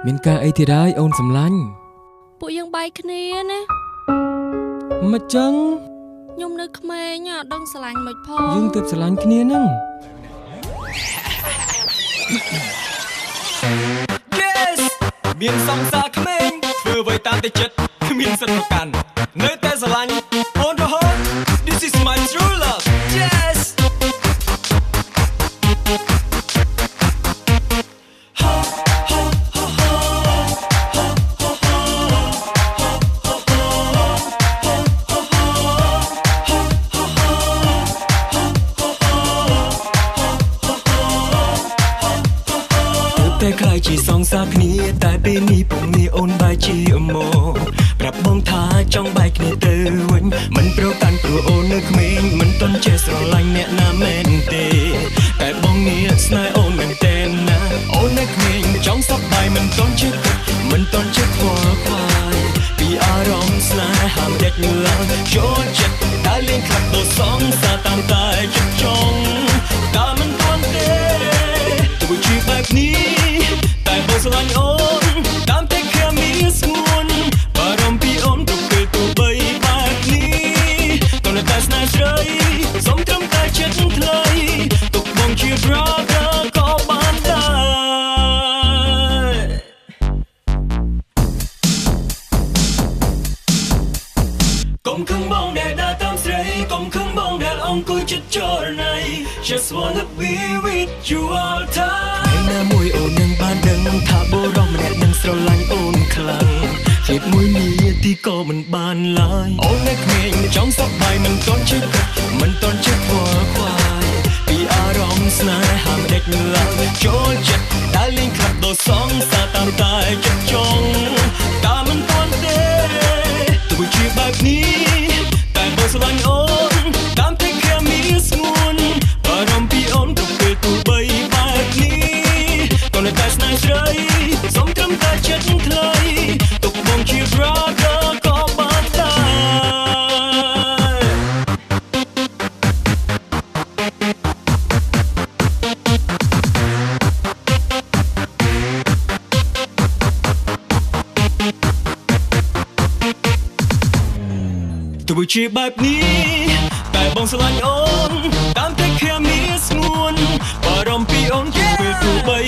មានការអីទៀតហើយអូនសំឡាញ់ពួកយើងបែកគ្នាណាមិនចឹងខ្ញុំនៅក្មេងអត់ដឹងស្រឡាញ់មិនផងយើងទើបស្រឡាញ់គ្នាហ្នឹង Yes មានសង្សារក្មេងធ្វើអ្វីតាមតែចិត្តគ្មានសិទ្ធិប្រកាន់នៅតែស្រឡាញ់អូនរហូត This is my true love Yes តែខ្លាយជាសងសាគ្នាតែពេលនេះពុំនេះអូនបែរជាមកប្រាប់បងថាចង់បែកគ្នាទៅវិញមិនប្រកាន់ព្រោះអូននៅក្មេងមិនទាន់ចេះស្រឡាញ់អ្នកណាមែនទេតែបងនេះស្នេហ៍អូនមែនទេណាអូននៅក្មេងចង់សប្បាយមិនទាន់ចិត្តមិនទាន់ចិត្តខ្វល់ខ្វាយពីអារម្មណ៍ស្នេហាមិនដេញឡើងចូលចិត្តតែលេងខាត់ទៅសងសាតាមតែចិត្តចង់តែមិនទាន់ទេទោះជាបែបនេះតែបងស្រឡាញ់អូនតាមតែគ្រាមានស្ងួនបារម្ភពីអូនទុកពេលទូបីបែបនេះតើនៅតែស្នេហ៍ស្រីសុំត្រឹមតែចិត្តថ្លៃទុកបងជា brother ក៏បានដែរកុំខឹងបងដែលដើរតាមស្រីកុំខឹងបងដែលអង្គុយចិត្តចរណៃ Just wanna be with you all time ណាមួយអូននឹងបានដឹងថាបុរសម្នាក់នឹងស្រឡាញ់អូនខ្លាំងជាតិមួយនាទីក៏មិនបានឡើយអូននៅក្មេងចង់សប្បាយមិនទាន់ចិត្តមិនទាន់ចិត្តខ្វល់ខ្វាយពីអារម្មណ៍ស្នេហាមិនដេញឡើងចូលចិត្តតែលេងខាត់ដល់សងសាតាមតែចិត្តចង់តែមិនទាន់ទេទោះជាបែបនេះតែបងស្រឡាញ់អូនតាមតែគ្រាមានស្ងួនបារម្ភពីអូនទុកពេលទូបីបែបនេះក៏នៅតែស្នេហ៍ស្រីសុំត្រឹមតែចិត្តថ្លៃទុកបងជា brother ក៏បានដែរទោះជាបែបនេះតែបងស្រឡាញ់អូនតាមតែគ្រាមានស្ងួនបារម្ភពីអូនពេលទូបី